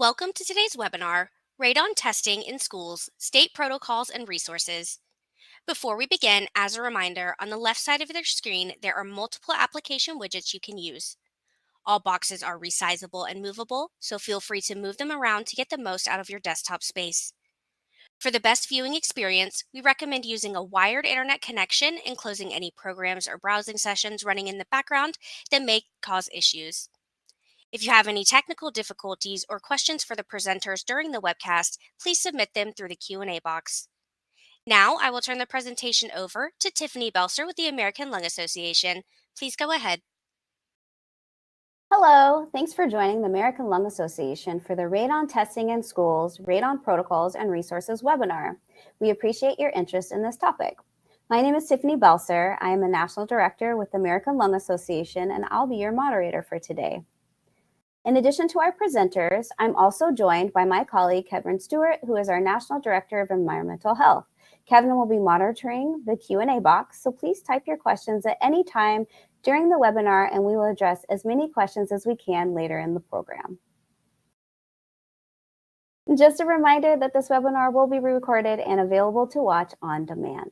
Welcome to today's webinar, Radon Testing in Schools, State Protocols and Resources. Before we begin, as a reminder, on the left side of your screen, there are multiple application widgets you can use. All boxes are resizable and movable, so feel free to move them around to get the most out of your desktop space. For the best viewing experience, we recommend using a wired internet connection and closing any programs or browsing sessions running in the background that may cause issues. If you have any technical difficulties or questions for the presenters during the webcast, please submit them through the Q&A box. Now, I will turn the presentation over to Tiffany Belser with the American Lung Association. Please go ahead. Hello, thanks for joining the American Lung Association for the Radon Testing in Schools, Radon Protocols and Resources webinar. We appreciate your interest in this topic. My name is Tiffany Belser. I am a National Director with the American Lung Association, and I'll be your moderator for today. In addition to our presenters, I'm also joined by my colleague, Kevin Stewart, who is our National Director of Environmental Health. Kevin will be monitoring the Q&A box, so please type your questions at any time during the webinar, and we will address as many questions as we can later in the program. Just a reminder that this webinar will be recorded and available to watch on demand.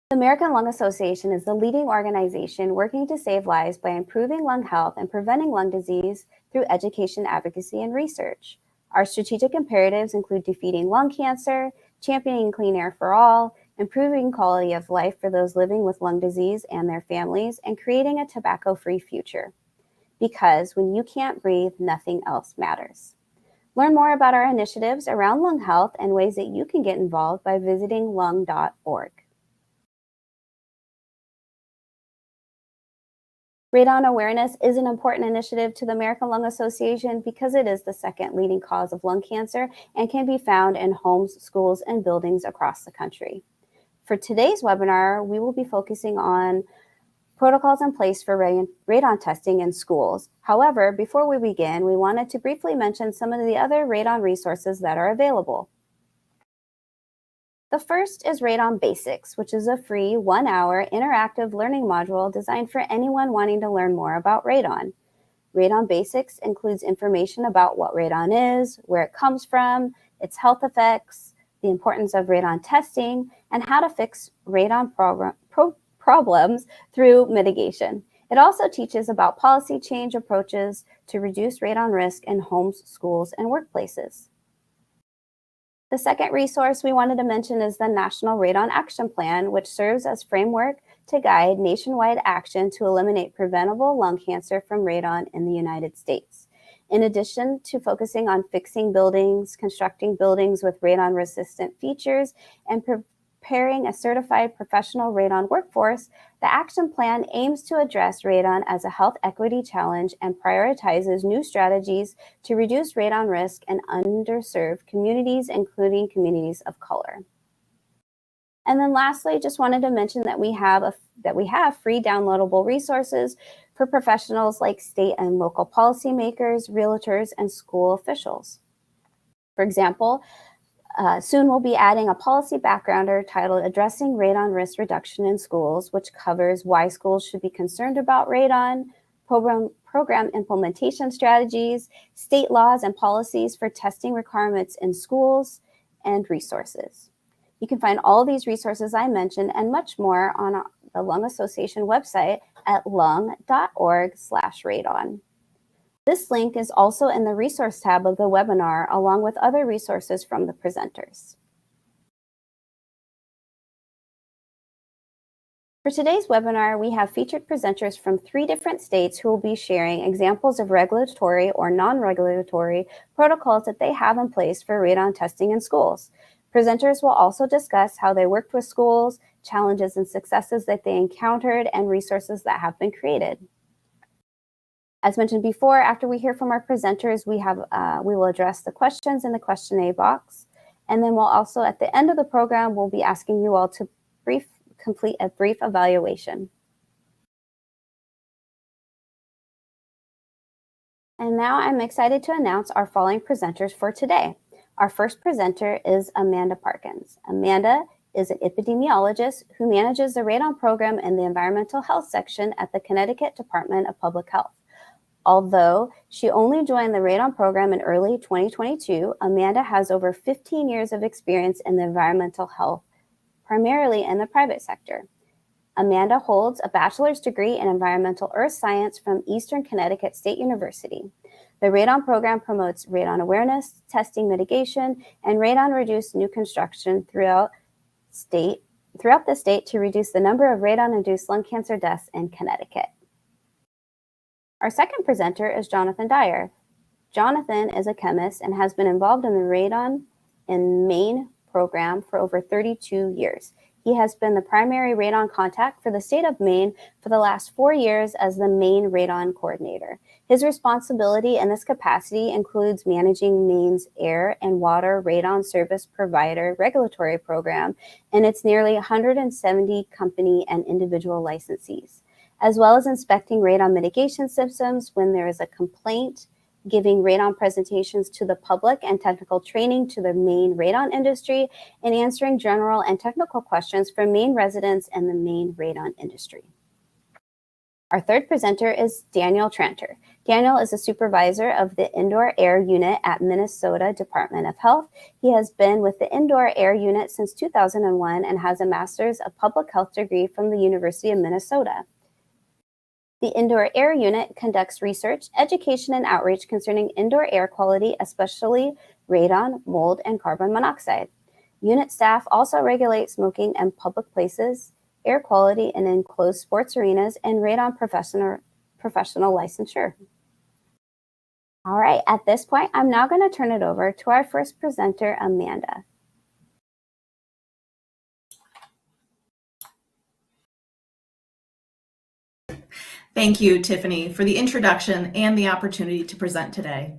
The American Lung Association is the leading organization working to save lives by improving lung health and preventing lung disease through education, advocacy, and research. Our strategic imperatives include defeating lung cancer, championing clean air for all, improving quality of life for those living with lung disease and their families, and creating a tobacco-free future. Because when you can't breathe, nothing else matters. Learn more about our initiatives around lung health and ways that you can get involved by visiting lung.org. Radon awareness is an important initiative to the American Lung Association because it is the second leading cause of lung cancer and can be found in homes, schools, and buildings across the country. For today's webinar, we will be focusing on protocols in place for radon testing in schools. However, before we begin, we wanted to briefly mention some of the other radon resources that are available. The first is Radon Basics, which is a free 1-hour interactive learning module designed for anyone wanting to learn more about radon. Radon Basics includes information about what radon is, where it comes from, its health effects, the importance of radon testing, and how to fix radon problems through mitigation. It also teaches about policy change approaches to reduce radon risk in homes, schools, and workplaces. The second resource we wanted to mention is the National Radon Action Plan, which serves as framework to guide nationwide action to eliminate preventable lung cancer from radon in the United States. In addition to focusing on fixing buildings, constructing buildings with radon-resistant features, and preparing a certified professional radon workforce, the action plan aims to address radon as a health equity challenge and prioritizes new strategies to reduce radon risk in underserved communities, including communities of color. And then lastly, just wanted to mention that we have free downloadable resources for professionals like state and local policymakers, realtors, and school officials. For example, soon we'll be adding a policy backgrounder titled Addressing Radon Risk Reduction in Schools, which covers why schools should be concerned about radon, program implementation strategies, state laws and policies for testing requirements in schools, and resources. You can find all these resources I mentioned and much more on the Lung Association website at lung.org/radon. This link is also in the resource tab of the webinar, along with other resources from the presenters. For today's webinar, we have featured presenters from 3 different states who will be sharing examples of regulatory or non-regulatory protocols that they have in place for radon testing in schools. Presenters will also discuss how they worked with schools, challenges and successes that they encountered, and resources that have been created. As mentioned before, after we hear from our presenters, we will address the questions in the Q&A box. And then we'll also, at the end of the program, we'll be asking you all to complete a brief evaluation. And now I'm excited to announce our following presenters for today. Our first presenter is Amanda Parkins. Amanda is an epidemiologist who manages the radon program in the environmental health section at the Connecticut Department of Public Health. Although she only joined the radon program in early 2022, Amanda has over 15 years of experience in the environmental health, primarily in the private sector. Amanda holds a bachelor's degree in environmental earth science from Eastern Connecticut State University. The radon program promotes radon awareness, testing mitigation, and radon-reduced new construction throughout the state to reduce the number of radon-induced lung cancer deaths in Connecticut. Our second presenter is Jonathan Dyer. Jonathan is a chemist and has been involved in the Radon in Maine program for over 32 years. He has been the primary radon contact for the state of Maine for the last 4 years as the Maine Radon Coordinator. His responsibility in this capacity includes managing Maine's air and water radon service provider regulatory program and its nearly 170 company and individual licensees, as well as inspecting radon mitigation systems when there is a complaint, giving radon presentations to the public and technical training to the Maine radon industry, and answering general and technical questions from Maine residents and the Maine radon industry. Our third presenter is Daniel Tranter. Daniel is a supervisor of the Indoor Air Unit at Minnesota Department of Health. He has been with the Indoor Air Unit since 2001 and has a Master's of Public Health degree from the University of Minnesota. The Indoor Air Unit conducts research, education, and outreach concerning indoor air quality, especially radon, mold, and carbon monoxide. Unit staff also regulate smoking in public places, air quality in enclosed sports arenas, and radon professional licensure. All right, at this point, I'm now going to turn it over to our first presenter, Amanda. Thank you, Tiffany, for the introduction and the opportunity to present today.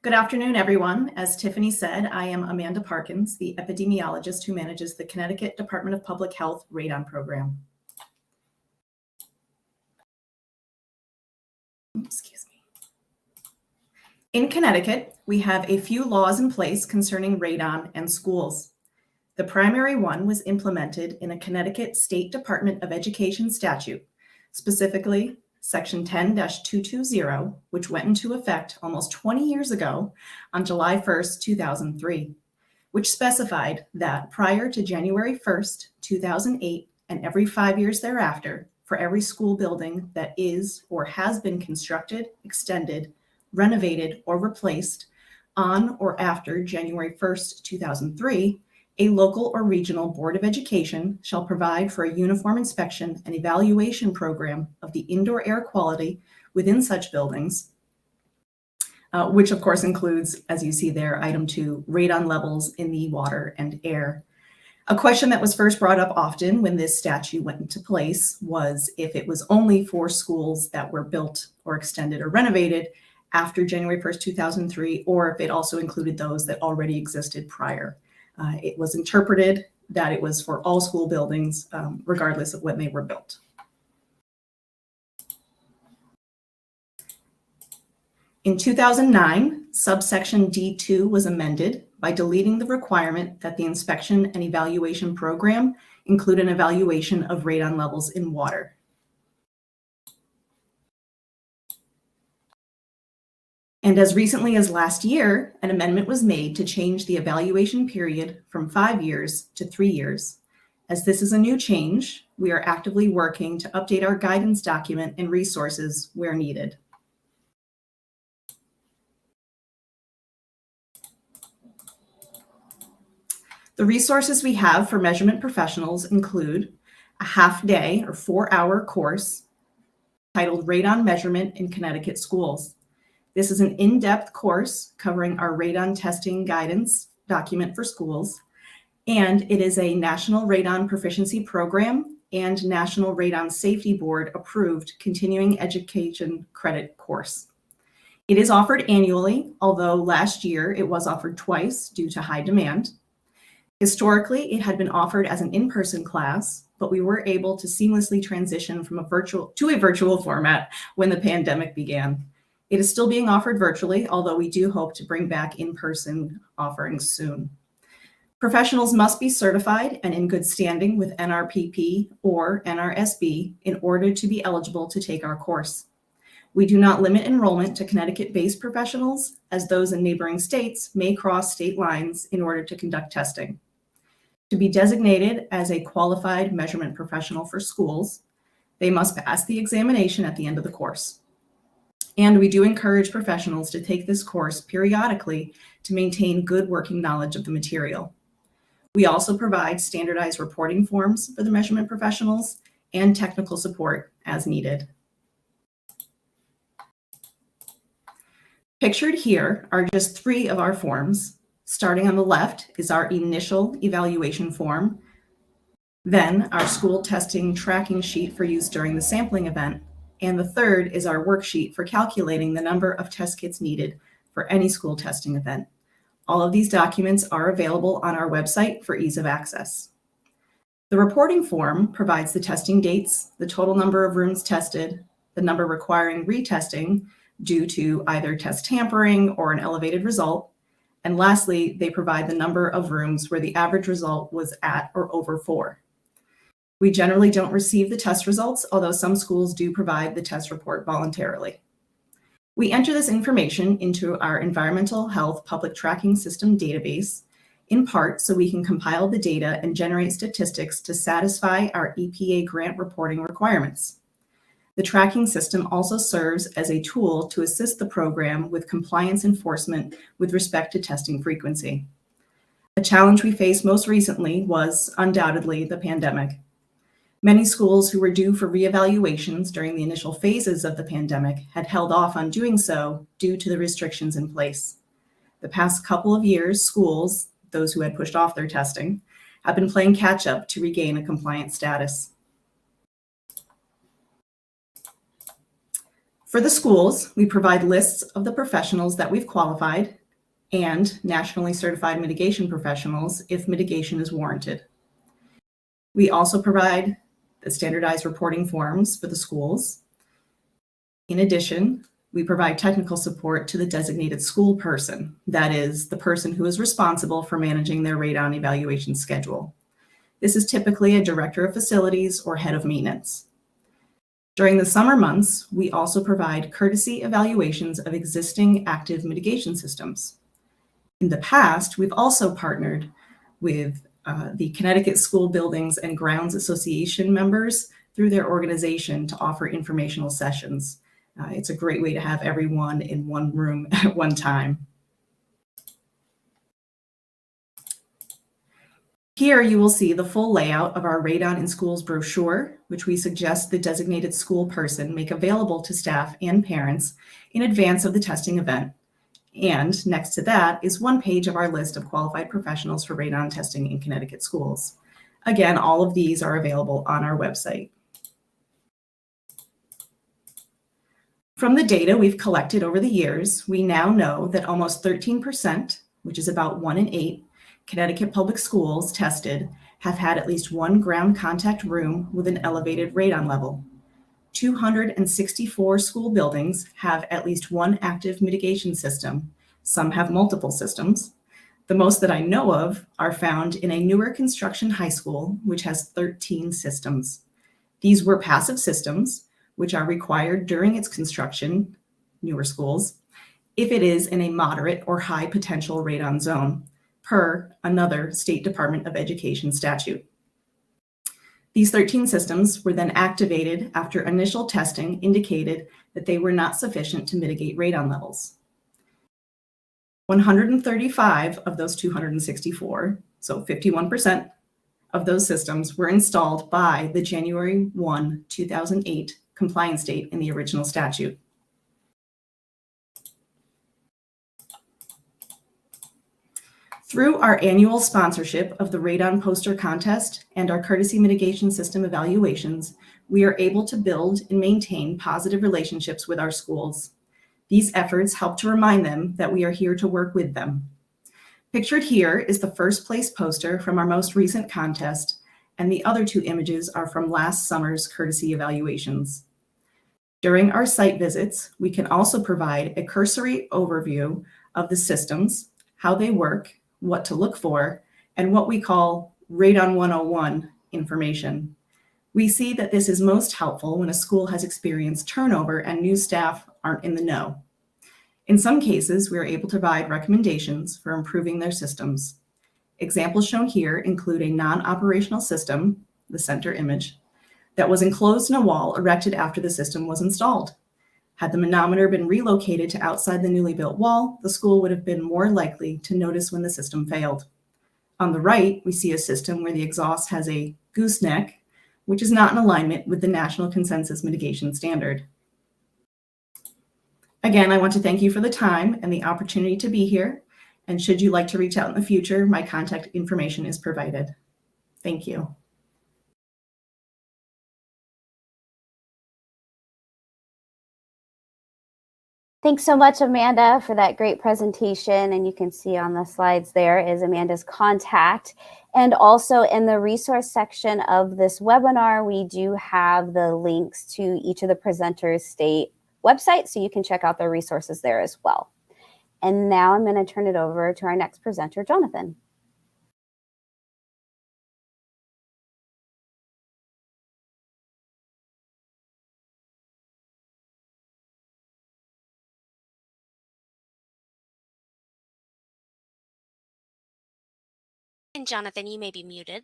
Good afternoon, everyone. As Tiffany said, I am Amanda Parkins, the epidemiologist who manages the Connecticut Department of Public Health Radon Program. Excuse me. In Connecticut, we have a few laws in place concerning radon and schools. The primary one was implemented in a Connecticut State Department of Education statute, specifically Section 10-220, which went into effect almost 20 years ago on July 1st, 2003, which specified that prior to January 1st, 2008, and every 5 years thereafter, for every school building that is or has been constructed, extended, renovated, or replaced on or after January 1st, 2003, a local or regional Board of Education shall provide for a uniform inspection and evaluation program of the indoor air quality within such buildings, which of course includes, as you see there, item 2, radon levels in the water and air. A question that was first brought up often when this statute went into place was if it was only for schools that were built or extended or renovated after January 1st, 2003, or if it also included those that already existed prior. It was interpreted that it was for all school buildings, regardless of when they were built. In 2009, subsection D2 was amended by deleting the requirement that the inspection and evaluation program include an evaluation of radon levels in water. And as recently as last year, an amendment was made to change the evaluation period from 5 years to 3 years. As this is a new change, we are actively working to update our guidance document and resources where needed. The resources we have for measurement professionals include a half-day or 4-hour course titled Radon Measurement in Connecticut Schools. This is an in-depth course covering our radon testing guidance document for schools, and it is a National Radon Proficiency Program and National Radon Safety Board approved continuing education credit course. It is offered annually, although last year it was offered twice due to high demand. Historically, it had been offered as an in-person class, but we were able to seamlessly transition from a virtual format when the pandemic began. It is still being offered virtually, although we do hope to bring back in-person offerings soon. Professionals must be certified and in good standing with NRPP or NRSB in order to be eligible to take our course. We do not limit enrollment to Connecticut-based professionals, as those in neighboring states may cross state lines in order to conduct testing. To be designated as a qualified measurement professional for schools, they must pass the examination at the end of the course. And we do encourage professionals to take this course periodically to maintain good working knowledge of the material. We also provide standardized reporting forms for the measurement professionals and technical support as needed. Pictured here are just 3 of our forms. Starting on the left is our initial evaluation form, then our school testing tracking sheet for use during the sampling event, and the third is our worksheet for calculating the number of test kits needed for any school testing event. All of these documents are available on our website for ease of access. The reporting form provides the testing dates, the total number of rooms tested, the number requiring retesting due to either test tampering or an elevated result, and lastly, they provide the number of rooms where the average result was at or over 4. We generally don't receive the test results, although some schools do provide the test report voluntarily. We enter this information into our Environmental Health Public Tracking System database, in part so we can compile the data and generate statistics to satisfy our EPA grant reporting requirements. The tracking system also serves as a tool to assist the program with compliance enforcement with respect to testing frequency. A challenge we faced most recently was undoubtedly the pandemic. Many schools who were due for reevaluations during the initial phases of the pandemic had held off on doing so due to the restrictions in place. The past couple of years, schools, those who had pushed off their testing, have been playing catch up to regain a compliant status. For the schools, we provide lists of the professionals that we've qualified and nationally certified mitigation professionals if mitigation is warranted. We also provide the standardized reporting forms for the schools. In addition, we provide technical support to the designated school person, that is, the person who is responsible for managing their radon evaluation schedule. This is typically a director of facilities or head of maintenance. During the summer months, we also provide courtesy evaluations of existing active mitigation systems. In the past, we've also partnered with the Connecticut School Buildings and Grounds Association members through their organization to offer informational sessions. It's a great way to have everyone in one room at one time. Here you will see the full layout of our Radon in Schools brochure, which we suggest the designated school person make available to staff and parents in advance of the testing event. And next to that is one page of our list of qualified professionals for radon testing in Connecticut schools. Again, all of these are available on our website. From the data we've collected over the years, we now know that almost 13%, which is about 1 in 8, Connecticut public schools tested have had at least one ground contact room with an elevated radon level. 264 school buildings have at least one active mitigation system. Some have multiple systems. The most that I know of are found in a newer construction high school, which has 13 systems. These were passive systems, which are required during its construction, newer schools, if it is in a moderate or high potential radon zone, per another State Department of Education statute. These 13 systems were then activated after initial testing indicated that they were not sufficient to mitigate radon levels. 135 of those 264, so 51% of those systems, were installed by the January 1, 2008 compliance date in the original statute. Through our annual sponsorship of the Radon Poster Contest and our Courtesy Mitigation System evaluations, we are able to build and maintain positive relationships with our schools. These efforts help to remind them that we are here to work with them. Pictured here is the first place poster from our most recent contest, and the other 2 images are from last summer's courtesy evaluations. During our site visits, we can also provide a cursory overview of the systems, how they work, what to look for, and what we call Radon 101 information. We see that this is most helpful when a school has experienced turnover and new staff aren't in the know. In some cases, we are able to provide recommendations for improving their systems. Examples shown here include a non-operational system, the center image, that was enclosed in a wall erected after the system was installed. Had the manometer been relocated to outside the newly built wall, the school would have been more likely to notice when the system failed. On the right, we see a system where the exhaust has a gooseneck, which is not in alignment with the National Consensus Mitigation Standard. Again, I want to thank you for the time and the opportunity to be here. And should you like to reach out in the future, my contact information is provided. Thank you. Thanks so much, Amanda, for that great presentation. And you can see on the slides there is Amanda's contact. And also in the resource section of this webinar, we do have the links to each of the presenters' state websites, so you can check out their resources there as well. And now I'm going to turn it over to our next presenter, Jonathan. And Jonathan, you may be muted.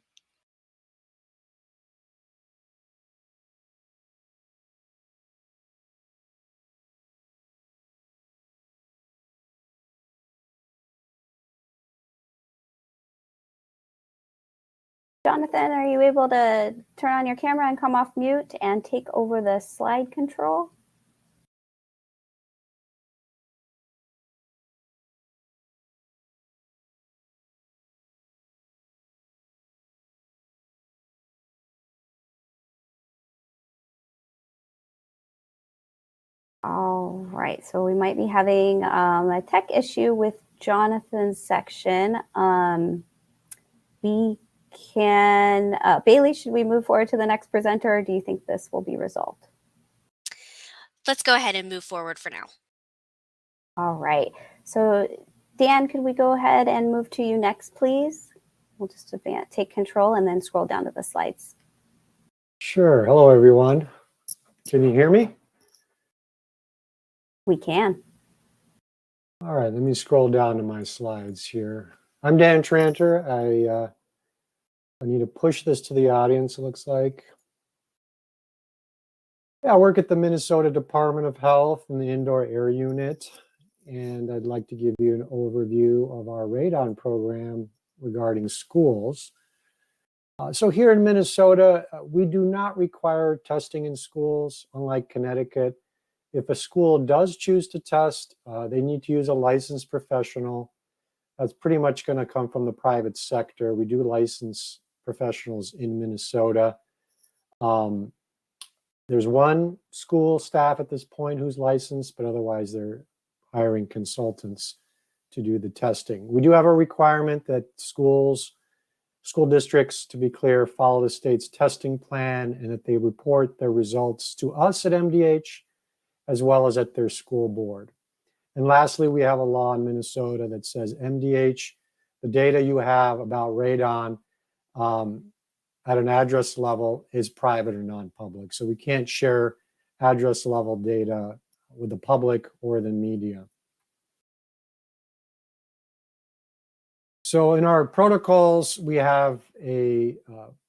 Jonathan, are you able to turn on your camera and come off mute and take over the slide control? All right, so we might be having a tech issue with Jonathan's section. We can, Bailey, should we move forward to the next presenter, or do you think this will be resolved? Let's go ahead and move forward for now. All right, so Dan, could we go ahead and move to you next, please? We'll just take control and then scroll down to the slides. Sure. Hello, everyone. Can you hear me? We can. All right, let me scroll down to my slides here. I'm Dan Tranter. I need to push this to the audience, it looks like. Yeah, I work at the Minnesota Department of Health in the Indoor Air Unit, and I'd like to give you an overview of our Radon program regarding schools. So here in Minnesota, we do not require testing in schools, unlike Connecticut. If a school does choose to test, they need to use a licensed professional. That's pretty much going to come from the private sector. We do license professionals in Minnesota. There's one school staff at this point who's licensed, but otherwise they're hiring consultants to do the testing. We do have a requirement that school districts, to be clear, follow the state's testing plan and that they report their results to us at MDH as well as at their school board. And lastly, we have a law in Minnesota that says MDH, the data you have about radon at an address level is private or non-public. So we can't share address level data with the public or the media. So in our protocols, we have a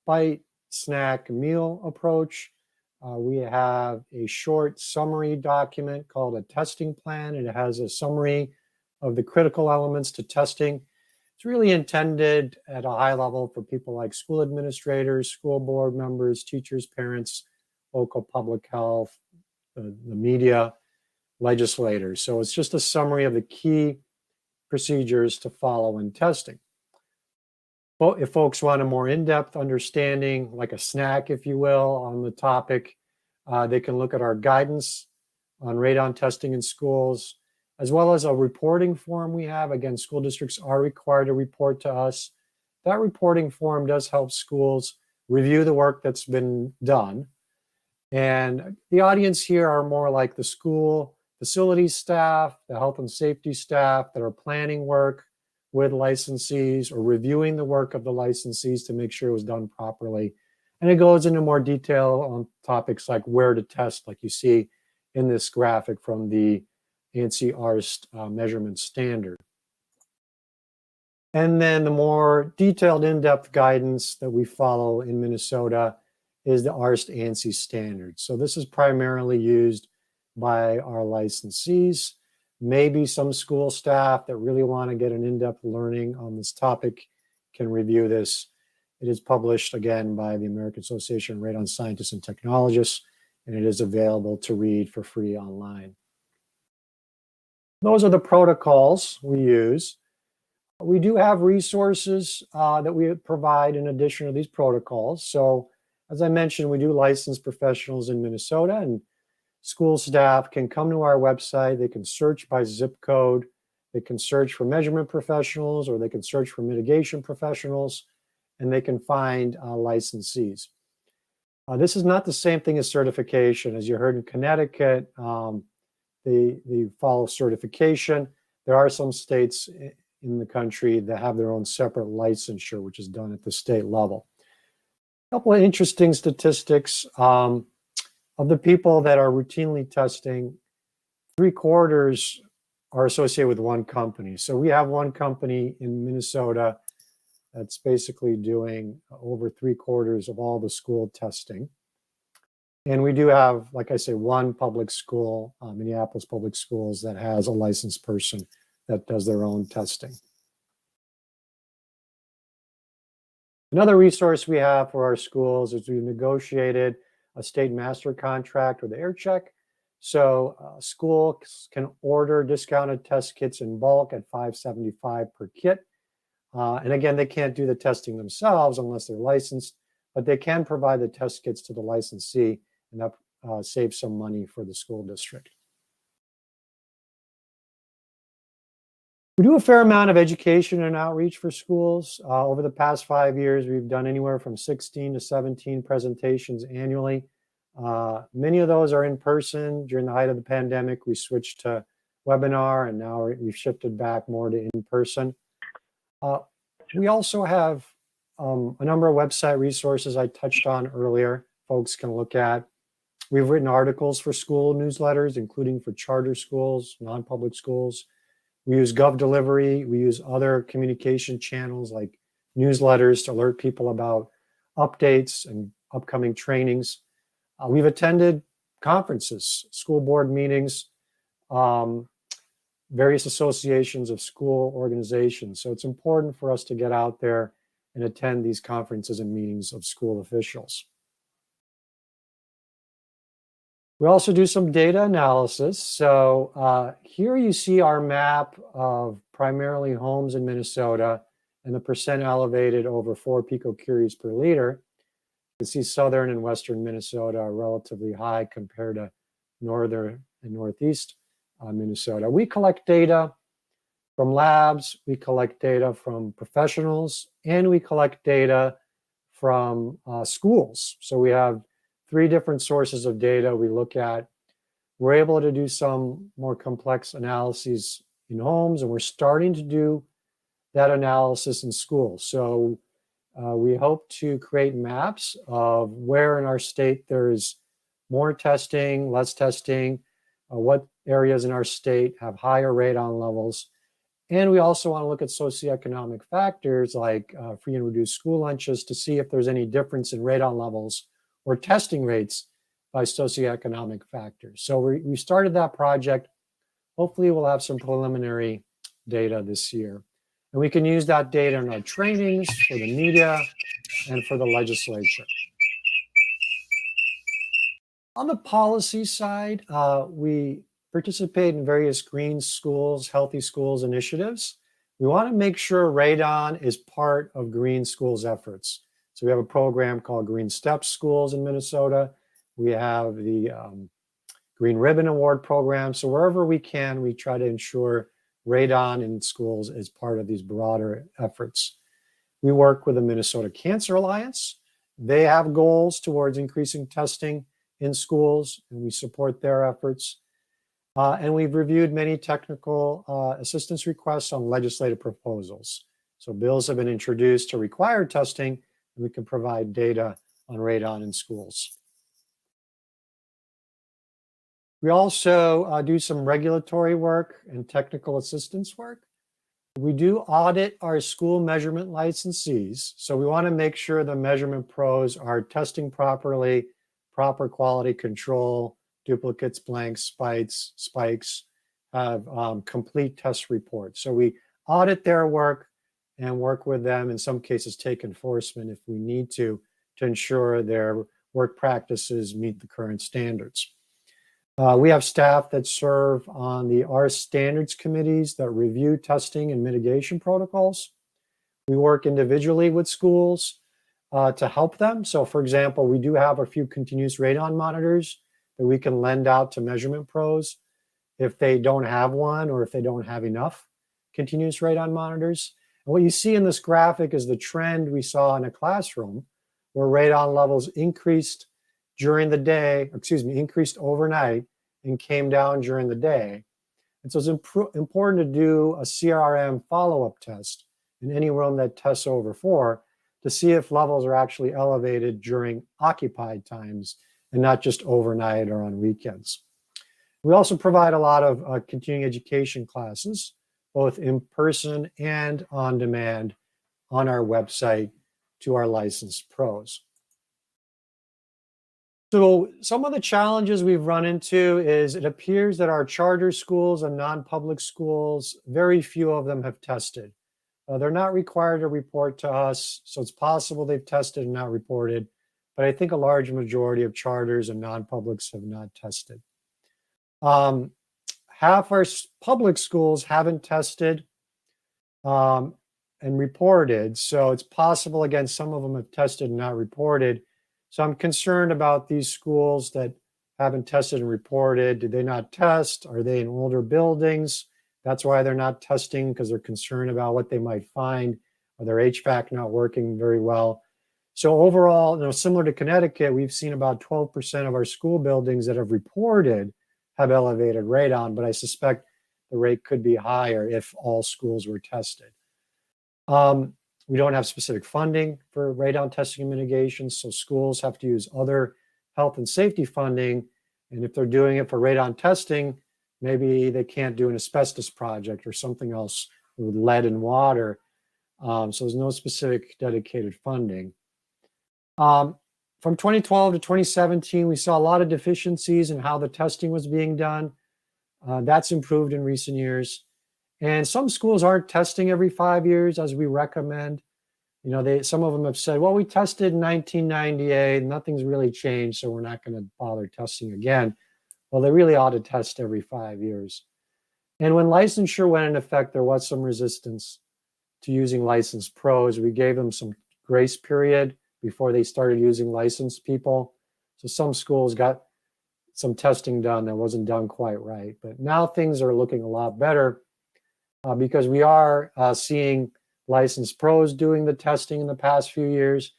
bite, snack, meal approach. We have a short summary document called a testing plan, and it has a summary of the critical elements to testing. It's really intended at a high level for people like school administrators, school board members, teachers, parents, local public health, the media, legislators. So it's just a summary of the key procedures to follow in testing. But if folks want a more in-depth understanding, like a snack, if you will, on the topic, they can look at our guidance on radon testing in schools, as well as a reporting form we have. Again, school districts are required to report to us. That reporting form does help schools review the work that's been done. And the audience here are more like the school facilities staff, the health and safety staff that are planning work, with licensees or reviewing the work of the licensees to make sure it was done properly. And it goes into more detail on topics like where to test, like you see in this graphic from the ANSI ARST measurement standard. And then the more detailed, in-depth guidance that we follow in Minnesota is the ARST ANSI standard. So this is primarily used by our licensees. Maybe some school staff that really want to get an in-depth learning on this topic can review this. It is published again by the American Association of Radon Scientists and Technologists, and it is available to read for free online. Those are the protocols we use. We do have resources that we provide in addition to these protocols. So as I mentioned, we do license professionals in Minnesota, and school staff can come to our website. They can search by zip code. They can search for measurement professionals, or they can search for mitigation professionals, and they can find licensees. This is not the same thing as certification. As you heard in Connecticut, they follow certification. There are some states in the country that have their own separate licensure, which is done at the state level. A couple of interesting statistics. Of the people that are routinely testing, 3/4 are associated with one company. So we have one company in Minnesota that's basically doing over 3/4 of all the school testing. And we do have, like I say, one public school, Minneapolis Public Schools, that has a licensed person that does their own testing. Another resource we have for our schools is we've negotiated a state master contract with AirCheck. So schools can order discounted test kits in bulk at $5.75 per kit. And again, they can't do the testing themselves unless they're licensed, but they can provide the test kits to the licensee, and that saves some money for the school district. We do a fair amount of education and outreach for schools. Over the past 5 years, we've done anywhere from 16 to 17 presentations annually. Many of those are in person. During the height of the pandemic, we switched to webinar, and now we've shifted back more to in person. We also have a number of website resources I touched on earlier, folks can look at. We've written articles for school newsletters, including for charter schools, non-public schools. We use GovDelivery. We use other communication channels like newsletters to alert people about updates and upcoming trainings. We've attended conferences, school board meetings, various associations of school organizations. So it's important for us to get out there and attend these conferences and meetings of school officials. We also do some data analysis. So here you see our map of primarily homes in Minnesota and the percent elevated over 4 picocuries per liter. You can see southern and western Minnesota are relatively high compared to northern and northeast Minnesota. We collect data from labs, we collect data from professionals, and we collect data from schools. So we have 3 different sources of data we look at. We're able to do some more complex analyses in homes, and we're starting to do that analysis in schools. So we hope to create maps of where in our state there is more testing, less testing, what areas in our state have higher radon levels. And we also want to look at socioeconomic factors like free and reduced school lunches to see if there's any difference in radon levels or testing rates by socioeconomic factors. So we started that project. Hopefully we'll have some preliminary data this year. And we can use that data in our trainings, for the media, and for the legislature. On the policy side, we participate in various green schools, healthy schools initiatives. We want to make sure radon is part of green schools efforts. So we have a program called Green Steps Schools in Minnesota. We have the Green Ribbon Award program. So wherever we can, we try to ensure radon in schools is part of these broader efforts. We work with the Minnesota Cancer Alliance. They have goals towards increasing testing in schools, and we support their efforts. And we've reviewed many technical assistance requests on legislative proposals. So bills have been introduced to require testing, and we can provide data on radon in schools. We also do some regulatory work and technical assistance work. We do audit our school measurement licensees. So we want to make sure the measurement pros are testing properly, proper quality control, duplicates, blanks, spikes, have complete test reports. So we audit their work and work with them, in some cases take enforcement if we need to ensure their work practices meet the current standards. We have staff that serve on the R standards committees that review testing and mitigation protocols. We work individually with schools to help them. So for example, we do have a few continuous radon monitors that we can lend out to measurement pros if they don't have one or if they don't have enough continuous radon monitors. And what you see in this graphic is the trend we saw in a classroom where radon levels increased during the day, increased overnight and came down during the day. And so it's important to do a CRM follow-up test in any room that tests over 4 to see if levels are actually elevated during occupied times and not just overnight or on weekends. We also provide a lot of continuing education classes, both in person and on demand on our website to our licensed pros. So some of the challenges we've run into is it appears that our charter schools and non-public schools, very few of them have tested. They're not required to report to us, so it's possible they've tested and not reported, but I think a large majority of charters and non-publics have not tested. Half our public schools haven't tested and reported, so it's possible, again, some of them have tested and not reported. So I'm concerned about these schools that haven't tested and reported. Did they not test? Are they in older buildings? That's why they're not testing, because they're concerned about what they might find. Are their HVAC not working very well? So overall, similar to Connecticut, we've seen about 12% of our school buildings that have reported have elevated radon, but I suspect the rate could be higher if all schools were tested. We don't have specific funding for radon testing and mitigation, so schools have to use other health and safety funding. And if they're doing it for radon testing, maybe they can't do an asbestos project or something else with lead and water. So there's no specific dedicated funding. From 2012 to 2017, we saw a lot of deficiencies in how the testing was being done. That's improved in recent years. And some schools aren't testing every 5 years as we recommend. Some of them have said, well, we tested in 1998, nothing's really changed, so we're not going to bother testing again. Well, they really ought to test every 5 years. And when licensure went into effect, there was some resistance to using licensed pros. We gave them some grace period before they started using licensed people. So some schools got some testing done that wasn't done quite right. But now things are looking a lot better because we are seeing licensed pros doing the testing in the past few years.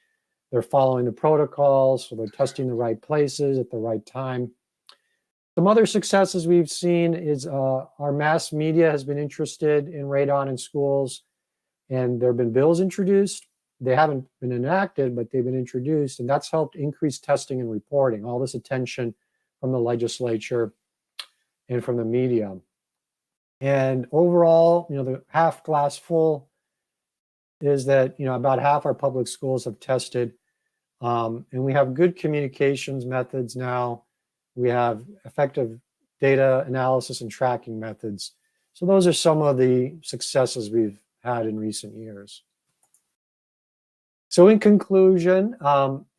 They're following the protocols, so they're testing the right places at the right time. Some other successes we've seen is our mass media has been interested in radon in schools, and there have been bills introduced. They haven't been enacted, but they've been introduced, and that's helped increase testing and reporting, all this attention from the legislature and from the media. And overall, the half glass full is that, about half our public schools have tested, and we have good communications methods now. We have effective data analysis and tracking methods. So those are some of the successes we've had in recent years. So in conclusion,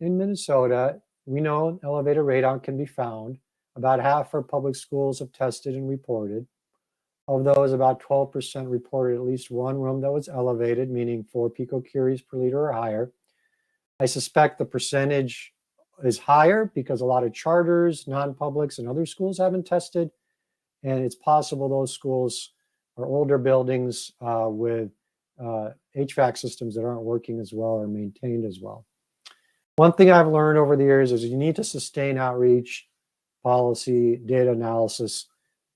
in Minnesota, we know elevated radon can be found. About half our public schools have tested and reported. Of those, about 12% reported at least one room that was elevated, meaning 4 picocuries per liter or higher. I suspect the percentage is higher because a lot of charters, non-publics, and other schools haven't tested. And it's possible those schools are older buildings with HVAC systems that aren't working as well or maintained as well. One thing I've learned over the years is you need to sustain outreach, policy, data analysis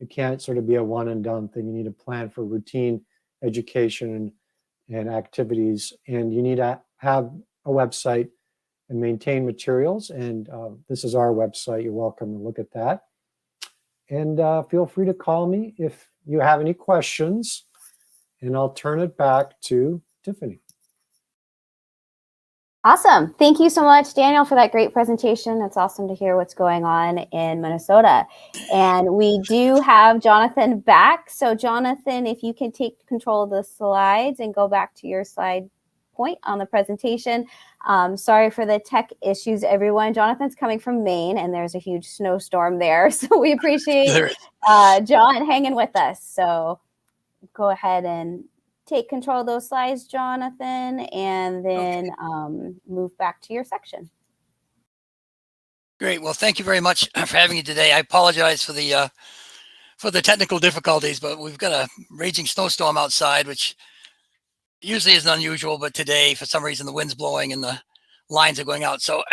It can't sort of be a one and done thing. You need to plan for routine education and activities, and you need to have a website and maintain materials. And this is our website. You're welcome to look at that. And feel free to call me if you have any questions, and I'll turn it back to Tiffany. Awesome. Thank you so much, Daniel, for that great presentation. It's awesome to hear what's going on in Minnesota. And we do have Jonathan back. So Jonathan, if you can take control of the slides and go back to your slide point on the presentation. Sorry for the tech issues, everyone. Jonathan's coming from Maine, and there's a huge snowstorm there. So we appreciate John hanging with us. So go ahead and take control of those slides, Jonathan, and then move back to your section. Great. Well, thank you very much for having me today. I apologize for the technical difficulties, but we've got a raging snowstorm outside, which usually isn't unusual, but today, for some reason, the wind's blowing and the lines are going out. So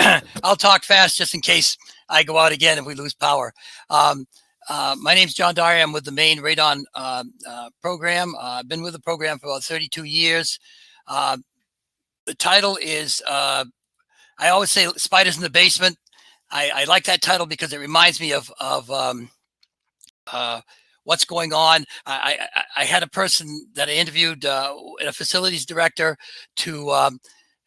I'll talk fast just in case I go out again if we lose power. My name's John Dyer. I'm with the Maine Radon program. I've been with the program for about 32 years. The title is, I always say Spiders in the Basement. I like that title because it reminds me of what's going on. I had a person that I interviewed, a facilities director, to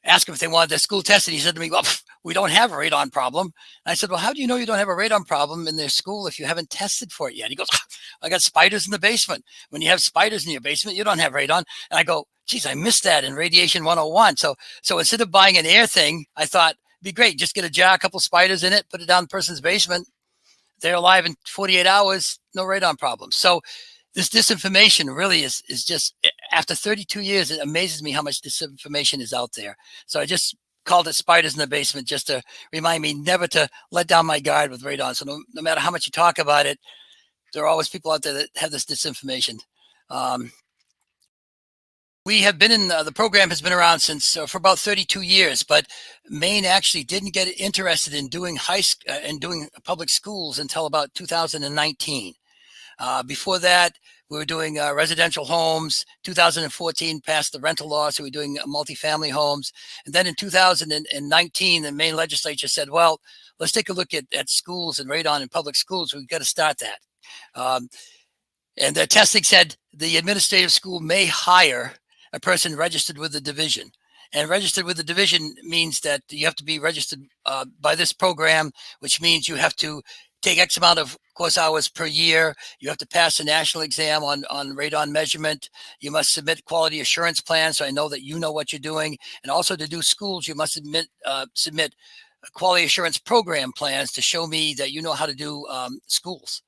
ask him if they wanted their school tested. He said to me, well, we don't have a radon problem. And I said, well, how do you know you don't have a radon problem in their school if you haven't tested for it yet? He goes, I got spiders in the basement. When you have spiders in your basement, you don't have radon. And I go, geez, I missed that in Radiation 101. So instead of buying an air thing, I thought, it'd be great. Just get a jar, a couple spiders in it, put it down in the person's basement. They're alive in 48 hours, no radon problem. So this disinformation really is just, after 32 years, it amazes me how much disinformation is out there. So I just called it Spiders in the Basement just to remind me never to let down my guard with radon. So no matter how much you talk about it, there are always people out there that have this disinformation. We have been in the program has been around since for about 32 years, but Maine actually didn't get interested in doing public schools until about 2019. Before that, we were doing residential homes. 2014 passed the rental law, so we were doing multifamily homes. And then in 2019, the Maine legislature said, well, let's take a look at schools and radon in public schools. We've got to start that. And the testing said the administrative school may hire a person registered with the division. And registered with the division means that you have to be registered by this program, which means you have to take X amount of course hours per year. You have to pass a national exam on radon measurement. You must submit quality assurance plans, so I know that you know what you're doing. And also to do schools, you must submit quality assurance program plans to show me that you know how to do schools.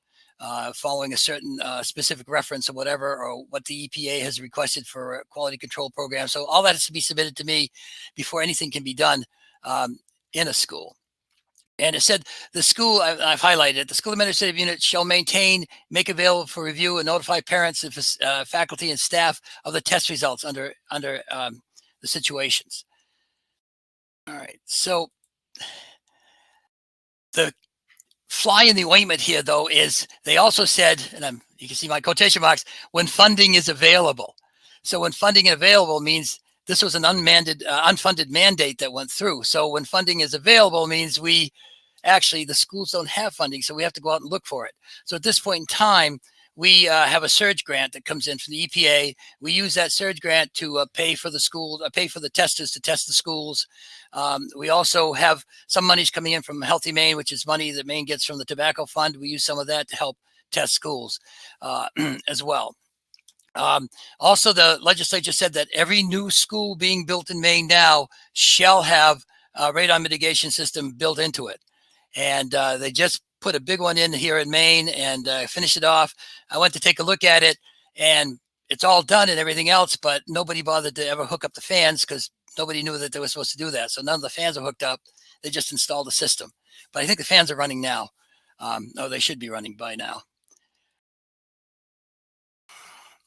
Following a certain specific reference or whatever, or what the EPA has requested for a quality control program. So all that has to be submitted to me before anything can be done in a school. And it said the school, I've highlighted it, the school administrative unit shall maintain, make available for review, and notify parents and faculty and staff of the test results under the situations. All right, so the fly in the ointment here, though, is they also said, and you can see my quotation marks, when funding is available. So when funding is available means this was an unfunded mandate that went through. So when funding is available means the schools don't have funding, so we have to go out and look for it. So at this point in time, we have a surge grant that comes in from the EPA. We use that surge grant to pay for the school, pay for the testers to test the schools. We also have some monies coming in from Healthy Maine, which is money that Maine gets from the tobacco fund. We use some of that to help test schools as well. Also, the legislature said that every new school being built in Maine now shall have a radon mitigation system built into it. And they just put a big one in here in Maine and finished it off. I went to take a look at it, and it's all done and everything else, but nobody bothered to ever hook up the fans because nobody knew that they were supposed to do that. So none of the fans are hooked up. They just installed the system. But I think the fans are running now. No, they should be running by now.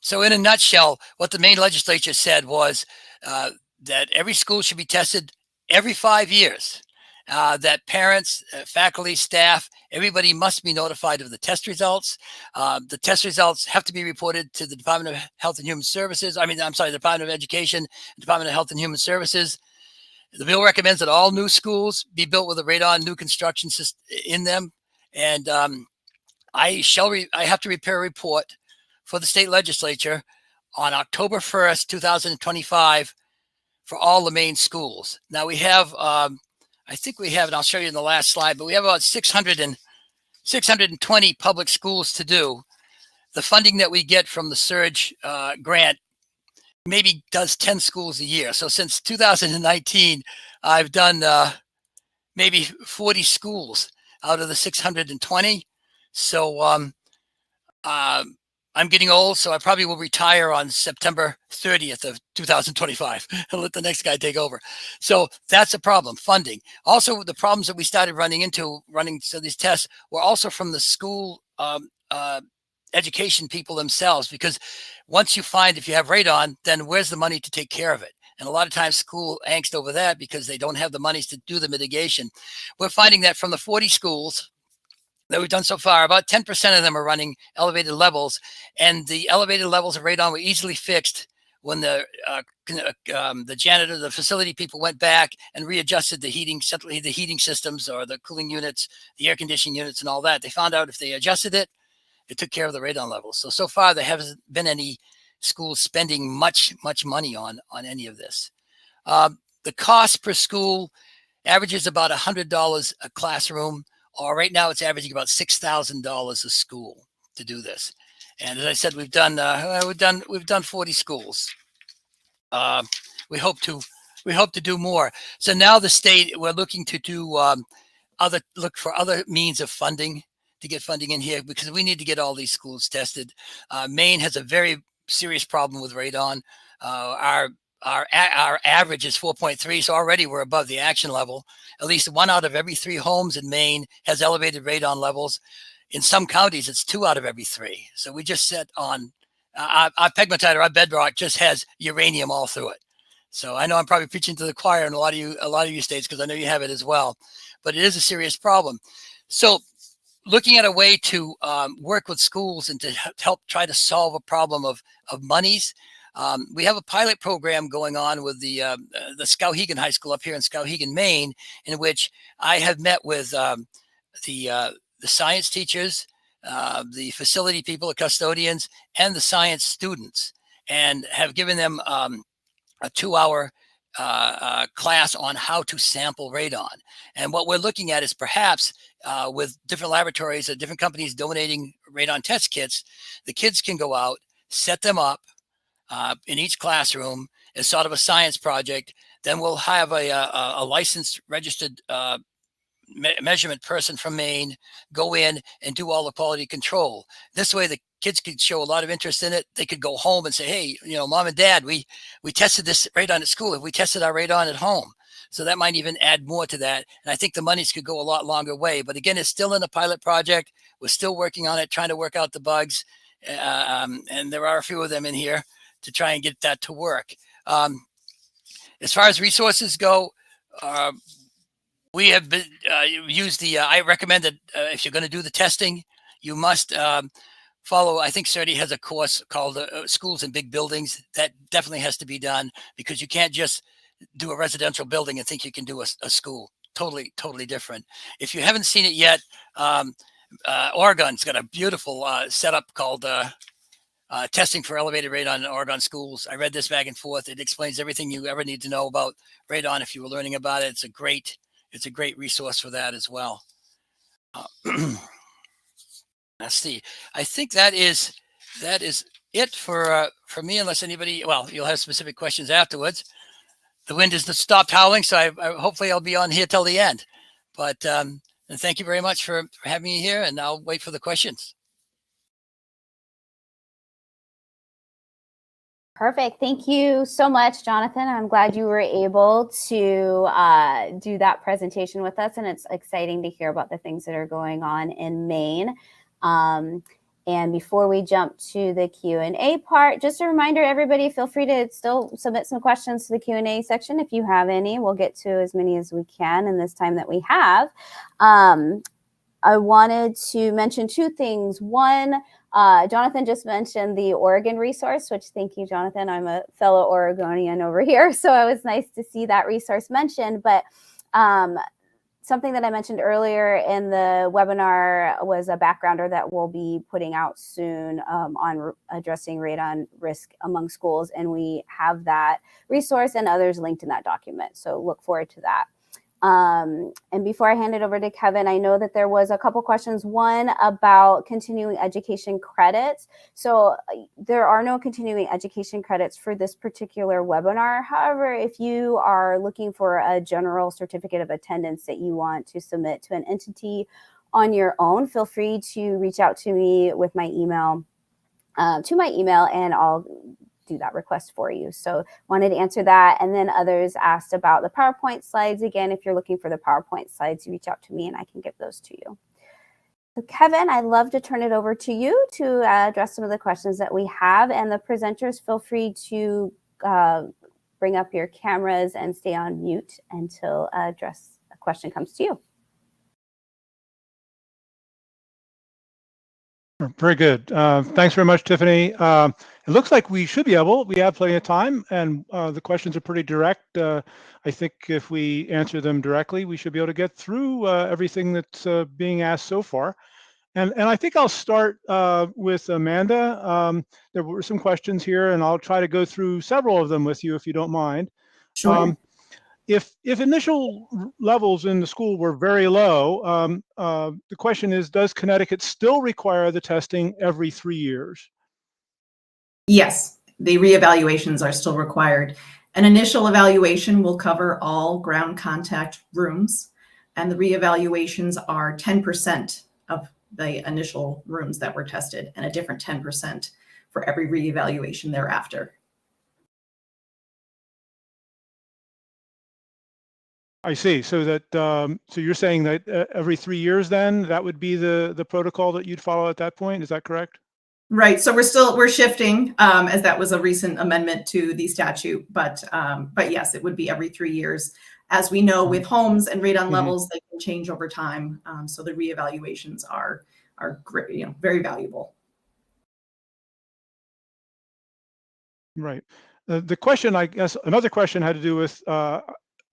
So in a nutshell, what the Maine legislature said was that every school should be tested every 5 years. that parents, faculty, staff, everybody must be notified of the test results. The test results have to be reported to the Department of Health and Human Services. The Department of Education, Department of Health and Human Services. The bill recommends that all new schools be built with a radon new construction system in them. And I have to prepare a report for the state legislature on October 1st, 2025 for all the Maine schools. Now we have, I think we have, and I'll show you in the last slide, but we have about 620 public schools to do. The funding that we get from the Surge grant maybe does 10 schools a year. So since 2019, I've done maybe 40 schools out of the 620. So I'm getting old, so I probably will retire on September 30th of 2025 and let the next guy take over. So that's a problem, funding. Also, the problems that we started running these tests were also from the school education people themselves, because once you find if you have radon, then where's the money to take care of it? And a lot of times school angst over that because they don't have the monies to do the mitigation. We're finding that from the 40 schools that we've done so far, about 10% of them are running elevated levels, and the elevated levels of radon were easily fixed when the janitor, the facility people went back and readjusted the heating systems or the cooling units, the air conditioning units and all that. They found out if they adjusted it, it took care of the radon levels. So far there hasn't been any schools spending much money on any of this. The cost per school averages about $100 a classroom. Or right now it's averaging about $6,000 a school to do this. And as I said, we've done 40 schools. We hope to do more. So now the state, we're looking to do look for other means of funding to get funding in here, because we need to get all these schools tested. Maine has a very serious problem with radon. Our average is 4.3, so already we're above the action level. At least 1 out of every 3 homes in Maine has elevated radon levels. In some counties, it's 2 out of every 3. So we just set on our pegmatite, or our bedrock, just has uranium all through it. So I know I'm probably preaching to the choir in a lot of you states, because I know you have it as well. But it is a serious problem. So looking at a way to work with schools and to help try to solve a problem of monies. We have a pilot program going on with the Skowhegan High School up here in Skowhegan, Maine, in which I have met with the science teachers, the facility people, the custodians, and the science students, and have given them a 2-hour class on how to sample radon. And what we're looking at is perhaps with different laboratories or different companies donating radon test kits, the kids can go out, set them up in each classroom as sort of a science project. Then we'll have a licensed, registered measurement person from Maine go in and do all the quality control. This way the kids could show a lot of interest in it. They could go home and say, hey, mom and dad, we tested this radon at school. Have we tested our radon at home? So that might even add more to that. And I think the monies could go a lot longer way. But again, it's still in a pilot project. We're still working on it, trying to work out the bugs. And there are a few of them in here to try and get that to work. As far as resources go, we have been used the, I recommend that if you're going to do the testing, you must follow, I think CERTI has a course called Schools in Big Buildings. That definitely has to be done, because you can't just do a residential building and think you can do a school. Totally different. If you haven't seen it yet, Oregon's got a beautiful setup called Testing for Elevated Radon in Oregon Schools. I read this back and forth. It explains everything you ever need to know about radon if you were learning about it. It's a great resource for that as well. Let's see. I think that is it for me, unless anybody, well, you'll have specific questions afterwards. The wind has stopped howling, so hopefully I'll be on here till the end. But and thank you very much for having me here, and I'll wait for the questions. Perfect. Thank you so much, Jonathan. I'm glad you were able to do that presentation with us, and it's exciting to hear about the things that are going on in Maine. And before we jump to the Q&A part, just a reminder, everybody, feel free to still submit some questions to the Q&A section if you have any. We'll get to as many as we can in this time that we have. I wanted to mention two things. One, Jonathan just mentioned the Oregon resource, which thank you, Jonathan. I'm a fellow Oregonian over here, so it was nice to see that resource mentioned. But something that I mentioned earlier in the webinar was a backgrounder that we'll be putting out soon on addressing radon risk among schools. And we have that resource and others linked in that document. So look forward to that. And before I hand it over to Kevin, I know that there was a couple questions. One about continuing education credits. So there are no continuing education credits for this particular webinar. However, if you are looking for a general certificate of attendance that you want to submit to an entity on your own, feel free to reach out to me with my email, and I'll do that request for you. So wanted to answer that. And then others asked about the PowerPoint slides. Again, if you're looking for the PowerPoint slides, you reach out to me and I can give those to you. So Kevin, I'd love to turn it over to you to address some of the questions that we have. And the presenters, feel free to bring up your cameras and stay on mute until a question comes to you. Very good. Thanks very much, Tiffany. It looks like we should be able, we have plenty of time, and the questions are pretty direct. I think if we answer them directly, we should be able to get through everything that's being asked so far. And I think I'll start with Amanda. There were some questions here, and I'll try to go through several of them with you if you don't mind. Sure. If initial levels in the school were very low, the question is, does Connecticut still require the testing every 3 years? Yes, the reevaluations are still required. An initial evaluation will cover all ground contact rooms, and the reevaluations are 10% of the initial rooms that were tested, and a different 10% for every reevaluation thereafter. I see. So that so you're saying that every 3 years, then that would be the protocol that you'd follow at that point. Is that correct? Right. So we're shifting as that was a recent amendment to the statute, but yes, it would be every 3 years. As we know, with homes and radon levels, they can change over time. So the reevaluations are great, very valuable. Right. The question, I guess, another question had to do with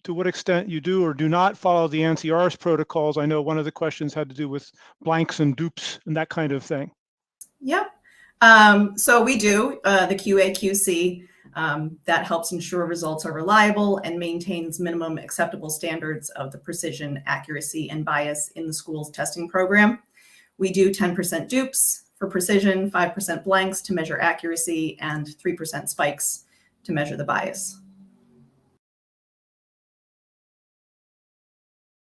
to what extent you do or do not follow the NCR's protocols. I know one of the questions had to do with blanks and dupes and that kind of thing. Yep. So we do the QA/QC that helps ensure results are reliable and maintains minimum acceptable standards of the precision, accuracy, and bias in the school's testing program. We do 10% dupes for precision, 5% blanks to measure accuracy, and 3% spikes to measure the bias.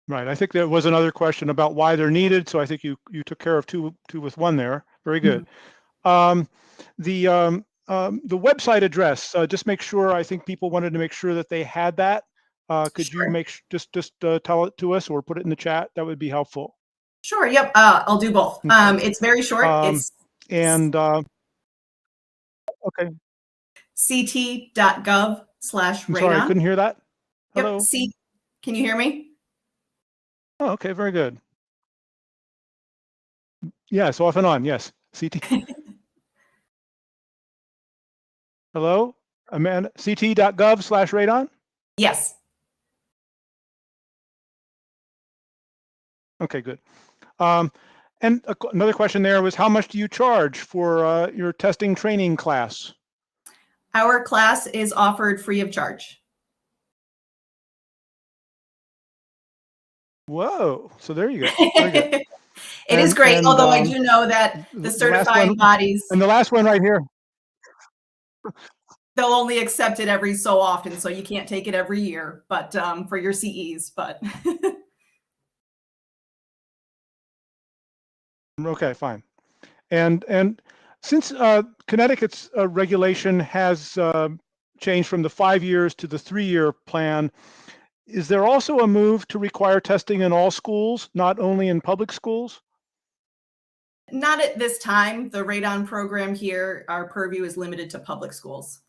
Right. I think there was another question about why they're needed. So I think you took care of two with one there. Very good. The website address, just make sure, I think people wanted to make sure that they had that. Could Sure. you just tell it to us or put it in the chat? That would be helpful. Sure. Yep. I'll do both. Okay. It's very short. It's okay. ct.gov/radon. I'm sorry, I couldn't hear that. Hello. Yep. Can you hear me? Oh, okay. Very good. Yes, off and on. Yes. CT. Hello, Amanda. ct.gov/radon. Yes. Okay, good. And another question there was, how much do you charge for your testing training class? Our class is offered free of charge. Whoa, so there you go. Very good. It is great, although I do know that the certifying bodies, and the last one right here, they'll only accept it every so often, so you can't take it every year, but for your CEs, but. Okay, fine. And since Connecticut's regulation has changed from the 5 years to the 3-year plan, is there also a move to require testing in all schools, not only in public schools? Not at this time. The Radon program here, our purview is limited to public schools.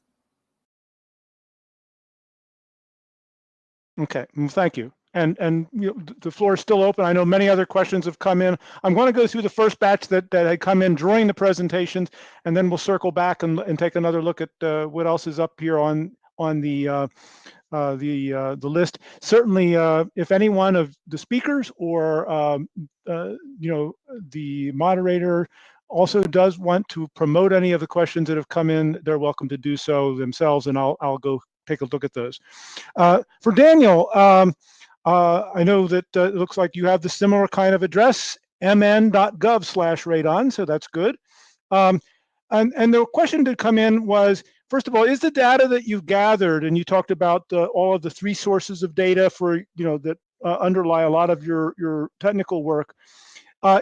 Okay, thank you. And the floor is still open. I know many other questions have come in. I'm going to go through the first batch that had come in during the presentations, and then we'll circle back and take another look at what else is up here on the list. Certainly, if any one of the speakers or the moderator also does want to promote any of the questions that have come in, they're welcome to do so themselves, and I'll go take a look at those. For Daniel, I know that it looks like you have the similar kind of address, mn.gov/radon, so that's good. And the question that come in was, first of all, is the data that you've gathered, and you talked about all of the 3 sources of data for that underlie a lot of your technical work,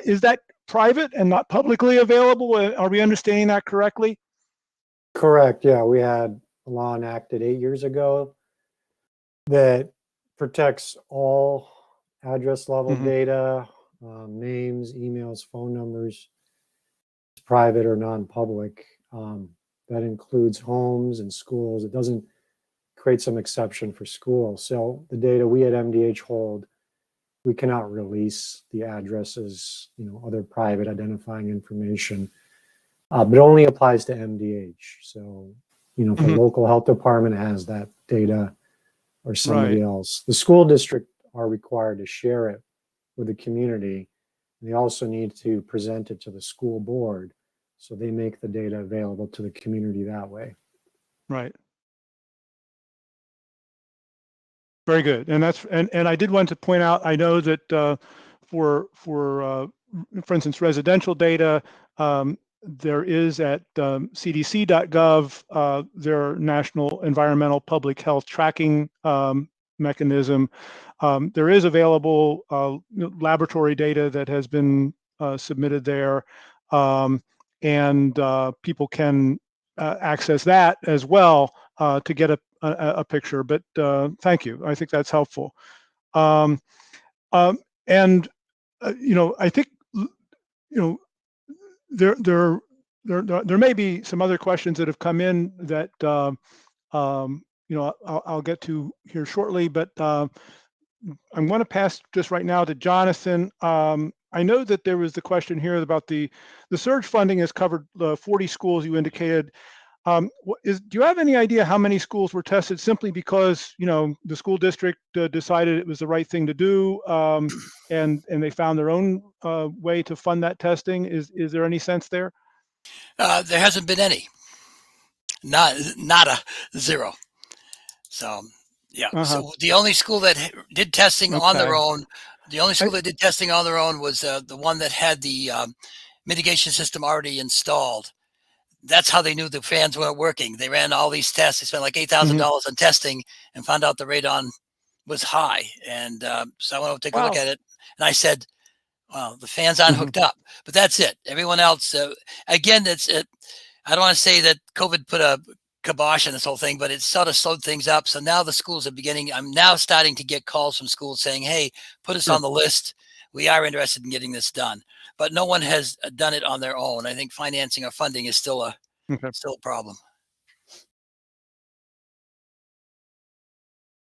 is that private and not publicly available? Are we understanding that correctly? Correct. Yeah, we had a law enacted 8 years ago that protects all address level data, names, emails, phone numbers, private or non-public. That includes homes and schools. It doesn't create some exception for schools. So the data we at MDH hold, we cannot release the addresses, other private identifying information, but it only applies to MDH. So, if the local health department has that data or somebody else, the school district are required to share it with the community. They also need to present it to the school board, so they make the data available to the community that way. Right. Very good. And I did want to point out, I know that for instance, residential data, there is at cdc.gov, their National Environmental Public Health Tracking mechanism. There is available laboratory data that has been submitted there, and people can access that as well to get a picture. But thank you. I think that's helpful. And I think there may be some other questions that have come in that I'll get to here shortly, but I'm going to pass just right now to Jonathan. I know that there was the question here about the surge funding has covered 40 schools you indicated. Do you have any idea how many schools were tested simply because the school district decided it was the right thing to do, and they found their own way to fund that testing? Is there any sense there? There hasn't been any. Not a zero. So yeah. So the only school that did testing on their own, was the one that had the mitigation system already installed. That's how they knew the fans weren't working. They ran all these tests. They spent like $8,000 on testing and found out the radon was high. And so I went over to take a look at it, and I said, well, the fans aren't hooked up. But that's it. Everyone else, again, I don't want to say that COVID put a kibosh on this whole thing, but it sort of slowed things up. So now the schools are I'm now starting to get calls from schools saying, hey, put us on the list. We are interested in getting this done. But no one has done it on their own. I think financing or funding is still a problem.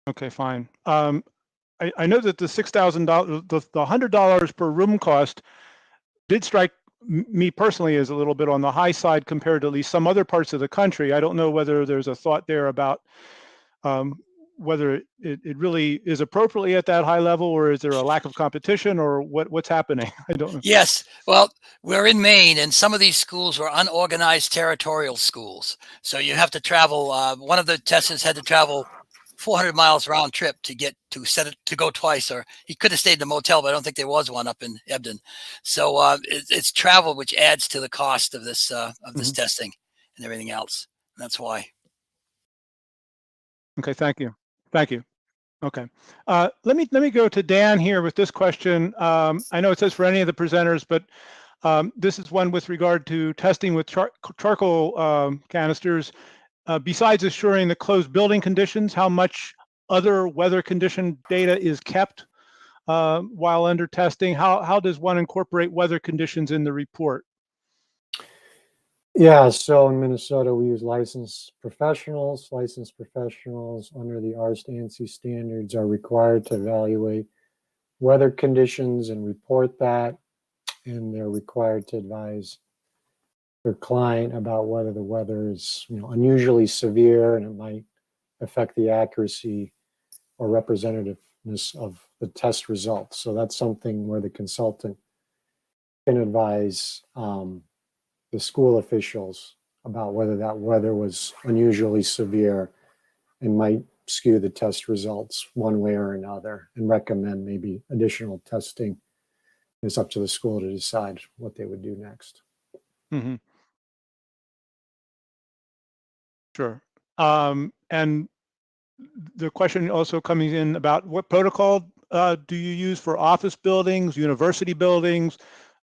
Okay, fine. I know that the $6,000, the $100 per room cost did strike me personally as a little bit on the high side compared to at least some other parts of the country. I don't know whether there's a thought there about whether it really is appropriately at that high level, or is there a lack of competition, or what's happening? I don't know. Yes. Well, we're in Maine, and some of these schools were unorganized territorial schools. So you have to travel. One of the testers had to travel 400 miles round trip to get to go twice, or he could have stayed in a motel, but I don't think there was one up in Ebden. So it's travel, which adds to the cost of this testing and everything else. And that's why. Okay, thank you. Okay, let me go to Dan here with this question. I know it says for any of the presenters, but this is one with regard to testing with charcoal canisters. Besides assuring the closed building conditions, how much other weather condition data is kept while under testing? How does one incorporate weather conditions in the report? Yeah, so in Minnesota, we use licensed professionals. Licensed professionals under the ARST ANSI standards are required to evaluate weather conditions and report that, and they're required to advise their client about whether the weather is, unusually severe and it might affect the accuracy or representativeness of the test results. So that's something where the consultant can advise the school officials about whether that weather was unusually severe and might skew the test results one way or another, and recommend maybe additional testing. It's up to the school to decide what they would do next. Mm-hmm. Sure. And the question also coming in about what protocol do you use for office buildings, university buildings?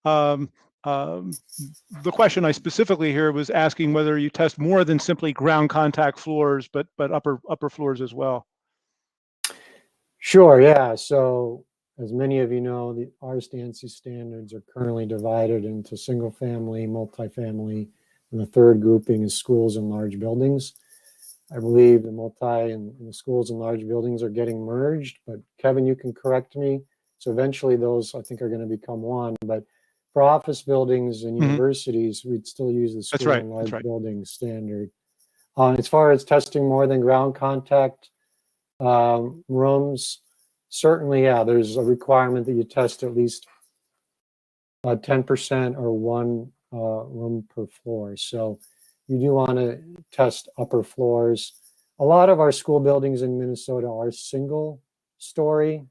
Um, the question I specifically here was asking whether you test more than simply ground contact floors, but upper floors as well. Sure, yeah. So as many of you know, the ARST ANSI standards are currently divided into single family, multifamily, and the third grouping is schools and large buildings. I believe the multi and the schools and large buildings are getting merged, but Kevin, you can correct me. So eventually those I think are going to become one, but for office buildings and Mm-hmm. universities, we'd still use the That's school right. and That's large right. buildings standard. As far as testing more than ground contact rooms, certainly, yeah, there's a requirement that you test at least 10% or one room per floor. So you do want to test upper floors. A lot of our school buildings in Minnesota are single story,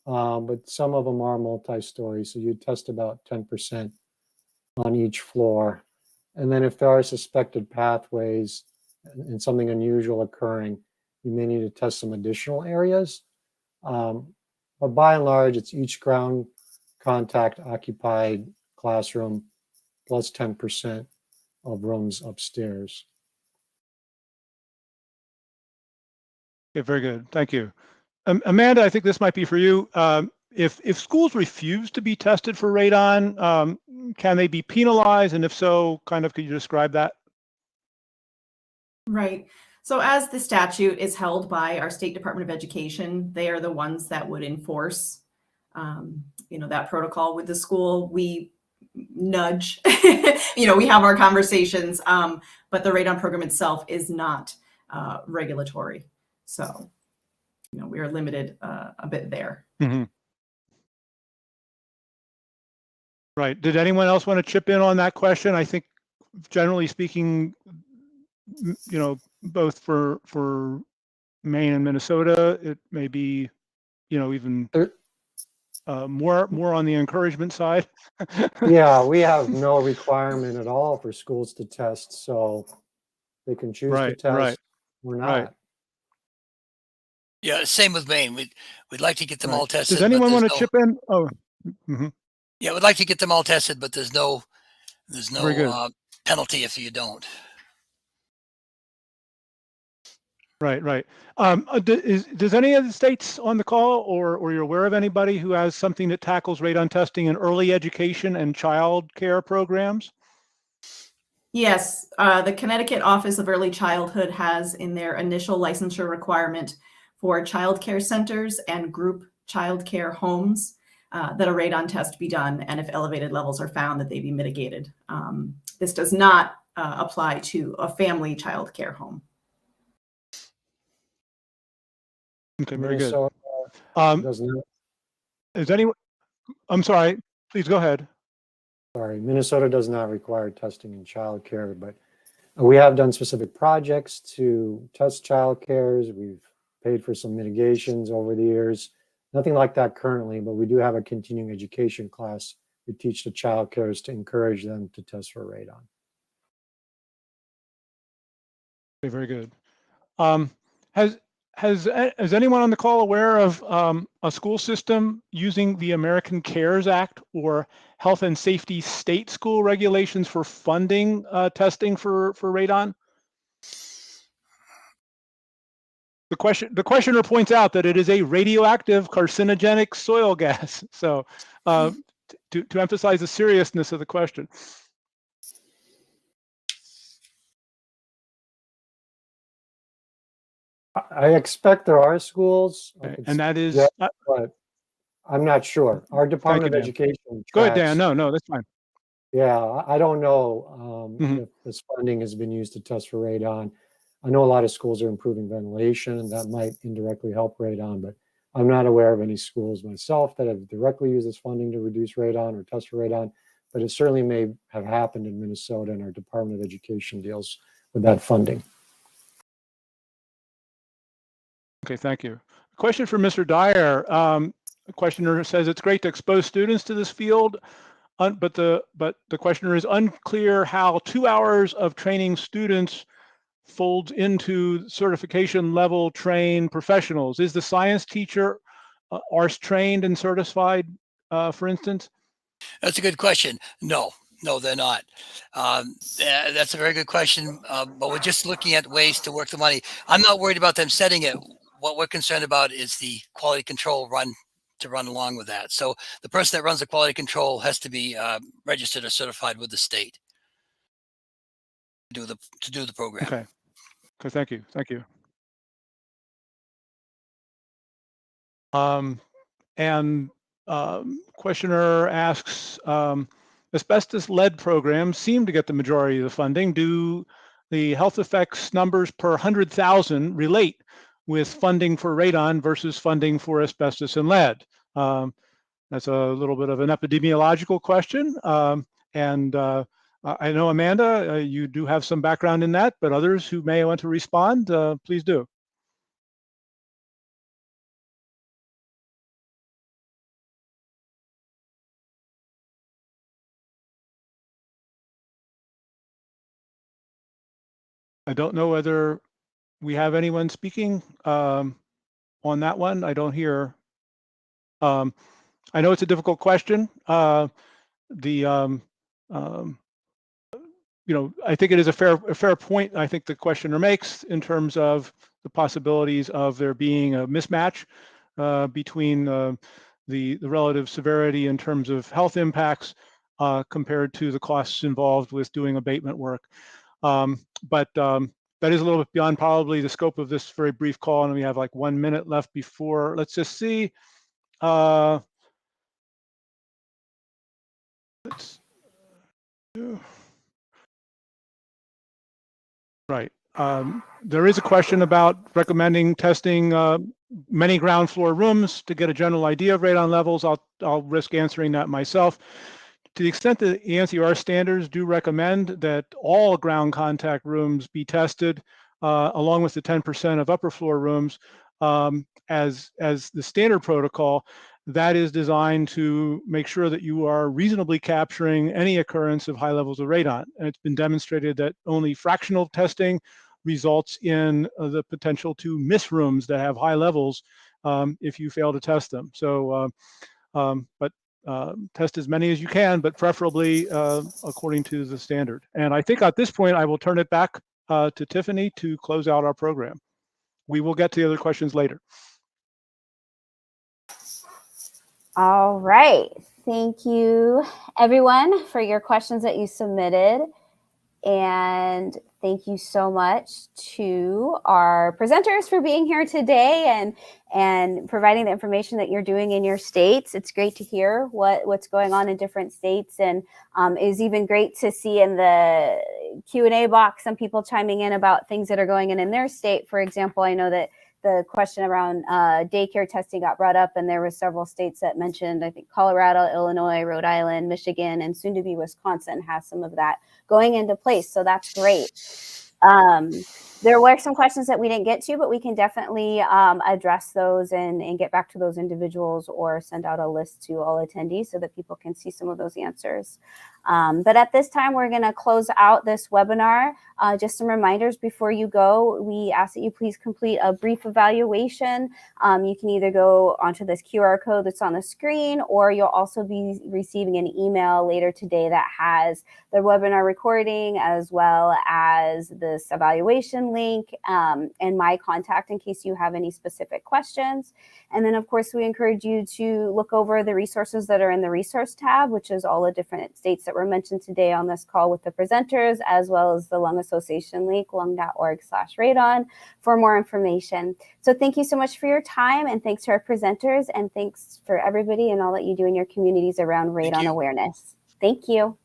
but some of them are multi-story. So you test about 10% on each floor. And then if there are suspected pathways and something unusual occurring, you may need to test some additional areas. But by and large, it's each ground contact occupied classroom plus 10% of rooms upstairs. Okay, very good. Thank you. Amanda, I think this might be for you. If schools refuse to be tested for radon, can they be penalized? And if so, kind of, could you describe that? Right. So as the statute is held by our state Department of Education, they are the ones that would enforce, that protocol with the school. We nudge, we have our conversations, but the radon program itself is not regulatory. So, we are limited a bit there. Mm-hmm. Right. Did anyone else want to chip in on that question? I think generally speaking, both for Maine and Minnesota, it may be, even more on the encouragement side. Yeah, we have no requirement at all for schools to test, so they can choose to Right, test or not. right. Yeah, same with Maine. We'd like to get them all tested. Does anyone want to no, chip in? Oh, mm-hmm. Yeah, we'd like to get them all tested, but there's no Very good. penalty if you don't. Right. Does any of the states on the call, or you're aware of anybody who has something that tackles radon testing in early education and child care programs? Yes, the Connecticut Office of Early Childhood has in their initial licensure requirement for child care centers and group child care homes that a radon test be done, and if elevated levels are found, that they be mitigated. This does not apply to a family child care home. Okay, very good. Minnesota doesn't. Is anyone? I'm sorry. Please go ahead. Sorry, Minnesota does not require testing in childcare, but we have done specific projects to test childcares. We've paid for some mitigations over the years. Nothing like that currently, but we do have a continuing education class. We teach the childcares to encourage them to test for radon. Okay, very good. Is anyone on the call aware of a school system using the American CARES Act or health and safety state school regulations for funding testing for radon? The questioner points out that it is a radioactive carcinogenic soil gas. So to emphasize the seriousness of the question. I expect there are schools, And that is, but I'm not sure. Our thank you, Department of Dan. Education Go ahead, Dan. tracks. No, that's fine. Yeah, I don't know Mhm. if this funding has been used to test for radon. I know a lot of schools are improving ventilation, and that might indirectly help radon, but I'm not aware of any schools myself that have directly used this funding to reduce radon or test for radon, but it certainly may have happened in Minnesota, and our Department of Education deals with that funding. Okay, thank you. A question for Mr. Dyer. The questioner says it's great to expose students to this field, but the questioner is unclear how 2 hours of training students folds into certification level trained professionals. Is the science teacher ARS trained and certified, for instance? That's a good question. No, they're not. That's a very good question. But we're just looking at ways to work the money. I'm not worried about them setting it. What we're concerned about is the quality control run along with that. So the person that runs the quality control has to be registered or certified with the state to do the program. Okay. Okay. Thank you. And questioner asks, asbestos lead programs seem to get the majority of the funding. Do the health effects numbers per 100,000 relate with funding for radon versus funding for asbestos and lead? That's a little bit of an epidemiological question. And I know, Amanda, you do have some background in that, but others who may want to respond, please do. I don't know whether we have anyone speaking on that one. I don't hear. I know it's a difficult question. I think it is a fair point. I think the questioner makes in terms of the possibilities of there being a mismatch between the relative severity in terms of health impacts compared to the costs involved with doing abatement work. But that is a little bit beyond probably the scope of this very brief call, and we have like 1 minute left before. Let's just see. Let's do. Right. There is a question about recommending testing many ground floor rooms to get a general idea of radon levels. I'll risk answering that myself. To the extent that ANSI standards do recommend that all ground contact rooms be tested, along with the 10% of upper floor rooms, as the standard protocol, that is designed to make sure that you are reasonably capturing any occurrence of high levels of radon. And it's been demonstrated that only fractional testing results in the potential to miss rooms that have high levels if you fail to test them. So, test as many as you can, but preferably according to the standard. And I think at this point, I will turn it back to Tiffany to close out our program. We will get to the other questions later. All right. Thank you, everyone, for your questions that you submitted. And thank you so much to our presenters for being here today and providing the information that you're doing in your states. It's great to hear what's going on in different states, and is even great to see in the Q&A box some people chiming in about things that are going in their state. For example, I know that the question around daycare testing got brought up, and there were several states that mentioned, I think Colorado, Illinois, Rhode Island, Michigan, and soon to be Wisconsin has some of that going into place. So that's great. There were some questions that we didn't get to, but we can definitely address those and get back to those individuals or send out a list to all attendees so that people can see some of those answers. But at this time, we're going to close out this webinar. Just some reminders before you go. We ask that you please complete a brief evaluation. You can either go onto this QR code that's on the screen, or you'll also be receiving an email later today that has the webinar recording as well as this evaluation link and my contact in case you have any specific questions. And then, of course, we encourage you to look over the resources that are in the resource tab, which is all the different states that were mentioned today on this call with the presenters, as well as the Lung Association link, lung.org/radon, for more information. So thank you so much for your time, and thanks to our presenters, and thanks for everybody and all that you do in your communities around radon awareness. Thank you.